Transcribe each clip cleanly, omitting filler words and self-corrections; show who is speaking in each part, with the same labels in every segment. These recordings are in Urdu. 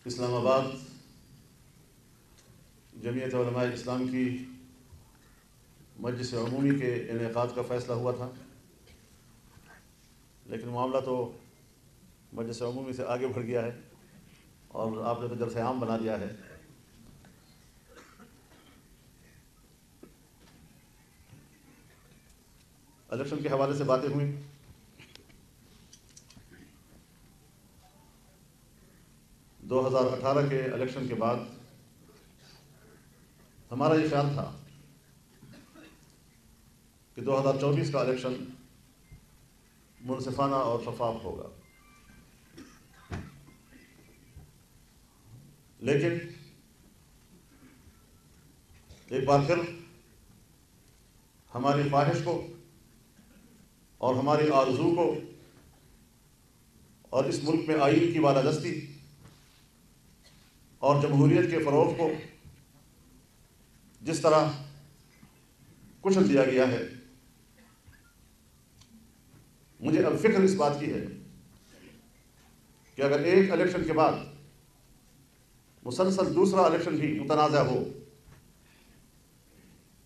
Speaker 1: اسلام آباد جمعیت علماء اسلام کی مجلس عمومی کے انعقاد کا فیصلہ ہوا تھا، لیکن معاملہ تو مجلس عمومی سے آگے بڑھ گیا ہے اور آپ نے تو جلسہ عام بنا دیا ہے۔ الیکشن کے حوالے سے باتیں ہوئیں۔ دو ہزار 18 کے الیکشن کے بعد ہمارا یہ خیال تھا کہ 2024 کا الیکشن منصفانہ اور شفاف ہوگا، لیکن ایک بار پھر ہماری خواہش کو اور ہماری آرزو کو اور اس ملک میں آئین کی بالادستی اور جمہوریت کے فروغ کو جس طرح کچل دیا گیا ہے، مجھے اب فکر اس بات کی ہے کہ اگر ایک الیکشن کے بعد مسلسل دوسرا الیکشن بھی متنازع ہو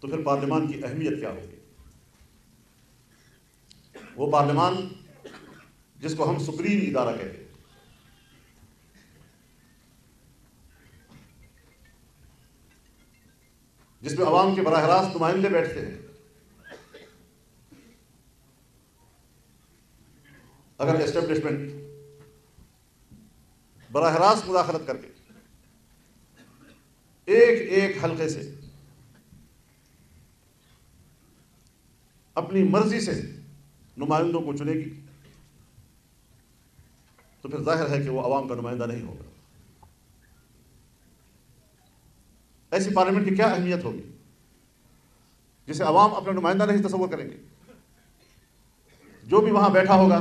Speaker 1: تو پھر پارلیمان کی اہمیت کیا ہوگی؟ وہ پارلیمان جس کو ہم سپریم ادارہ کہتے ہیں، جس میں عوام کے براہ راست نمائندے بیٹھتے ہیں، اگر اسٹیبلشمنٹ براہ راست مداخلت کر کے ایک ایک حلقے سے اپنی مرضی سے نمائندوں کو چنے گی تو پھر ظاہر ہے کہ وہ عوام کا نمائندہ نہیں ہوگا۔ ایسی پارلیمنٹ کی کیا اہمیت ہوگی جسے عوام اپنا نمائندہ نہیں تصور کریں گے؟ جو بھی وہاں بیٹھا ہوگا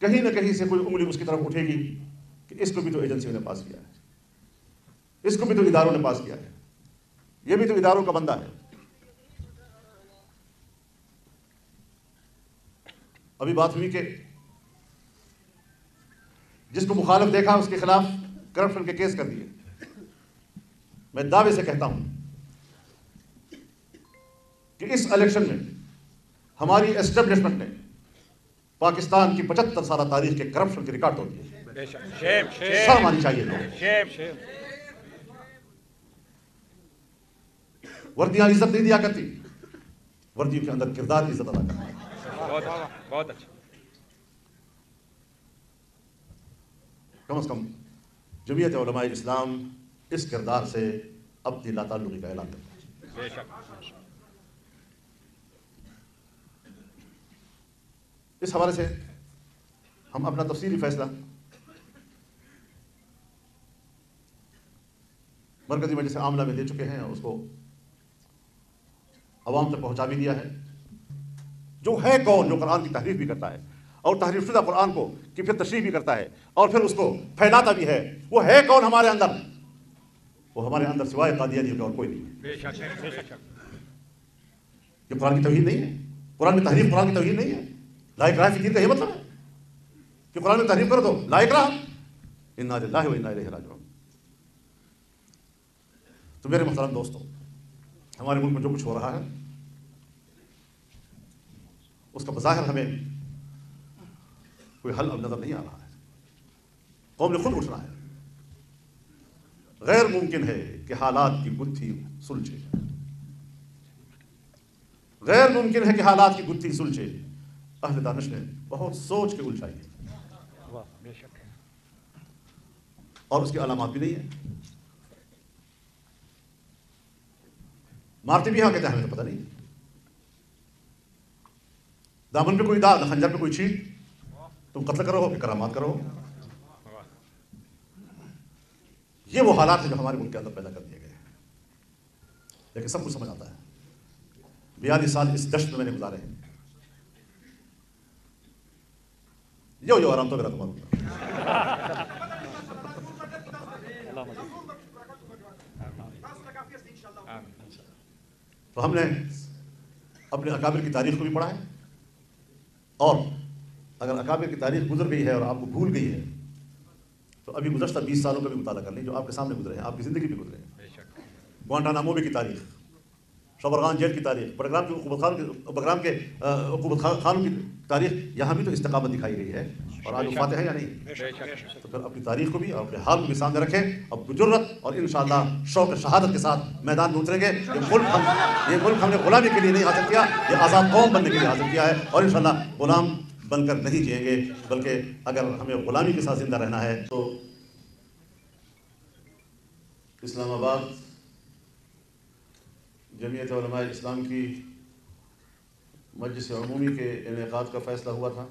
Speaker 1: کہیں نہ کہیں سے کوئی انگلی اس کی طرف اٹھے گی کہ اس کو بھی تو ایجنسیوں نے پاس کیا ہے، اس کو بھی تو اداروں نے پاس کیا ہے، یہ بھی تو اداروں کا بندہ ہے۔ ابھی بات ہوئی کہ جس کو مخالف دیکھا اس کے خلاف کرپشن کے کیس کر دیے۔ میں دعوے سے کہتا ہوں کہ اس الیکشن میں ہماری اسٹیبلشمنٹ نے پاکستان کی 75 سالہ تاریخ کے کرپشن کے ریکارڈ توڑ دیے۔ شرم آنی چاہیے لوگوں۔ وردیاں عزت نہیں دیا کرتی، وردیوں کے اندر کردار عزت ادا کرتا ہے۔
Speaker 2: بہت اچھا۔
Speaker 1: کم از کم جمعیت علماء اسلام اس کردار سے اپنی لا تعلقی کا اعلان کرتا ہے۔ اس حوالے سے ہم اپنا تفصیلی فیصلہ مرکزی مجلس عاملہ میں دے چکے ہیں اور اس کو عوام تک پہنچا بھی دیا ہے۔ جو ہے کون جو قرآن کی تحریف بھی کرتا ہے اور تحریف شدہ قرآن کو کہ پھر تشریح بھی کرتا ہے اور پھر اس کو پھیلاتا بھی ہے، وہ ہے کون ہمارے اندر؟ وہ ہمارے اندر سوائے قادیانی اور کوئی نہیں ہے۔ یہ قرآن کی توہین نہیں ہے، قرآن میں تحریف قرآن کی توہین نہیں ہے۔ لا اکراہ فی الدین کا یہ مطلب ہے کہ قرآن میں تحریف کرو تو لا اکراہ، انا للہ و انا الیہ راجعون۔ تو میرے محترم دوستو، ہمارے ملک میں جو کچھ ہو رہا ہے اس کا بظاہر ہمیں کوئی حل اب نظر نہیں آ رہا ہے۔ قوم نے خود اٹھنا ہے۔ غیر ممکن ہے کہ حالات کی گتھی سلجھے، غیر ممکن ہے کہ حالات کی گتھی سلجھے۔ اہل دانش نے بہت سوچ کے الجھائی ہے اور اس کی علامات بھی نہیں ہے۔ مارتے بھی ہاں کہتے ہیں ہمیں تو پتہ نہیں، دامن پہ کوئی داغ نہ خنجر پہ کوئی چھینٹ، تم قتل کرو کہ کرامات کرو۔ یہ وہ حالات ہیں جو ہمارے ملک کے اندر پیدا کر دیے گئے ہیں، لیکن سب کچھ سمجھ آتا ہے۔ 42 سال اس دشت میں میں نے گزارے ہیں۔ جو آرام تو میرا تمہارا تو ہم نے اپنے اکابر کی تاریخ کو بھی پڑھا ہے، اور اگر اکابر کی تاریخ گزر گئی ہے اور آپ کو بھول گئی ہے تو ابھی گزشتہ 20 سالوں کا بھی مطالعہ کر لیں جو آپ کے سامنے گزرے ہیں، آپ کی زندگی بھی گزرے ہیں۔
Speaker 2: بے شک
Speaker 1: گوانٹانامو بے کی تاریخ، شبرغان جیل کی تاریخ، بگرام کے عقوبت خانوں کی تاریخ، یہاں بھی تو استقامت دکھائی گئی ہے، اور آج وہ فاتح ہے یا نہیں؟
Speaker 2: بے شک
Speaker 1: تو پھر اپنی تاریخ کو بھی اور اپنے حال کو بھی سامنے رکھیں، اب بجرت اور انشاءاللہ شوق شہادت کے ساتھ میدان میں اتریں گے۔ یہ ملک ہم نے غلامی کے لیے نہیں حاصل کیا، یہ آزاد قوم بننے کے لیے حاصل کیا ہے، اور انشاءاللہ غلام بن کر نہیں جئیں گے، بلکہ اگر ہمیں غلامی کے ساتھ زندہ رہنا ہے تو اسلام آباد جمعیت علماء اسلام کی مجلس عمومی کے انعقاد کا فیصلہ ہوا تھا۔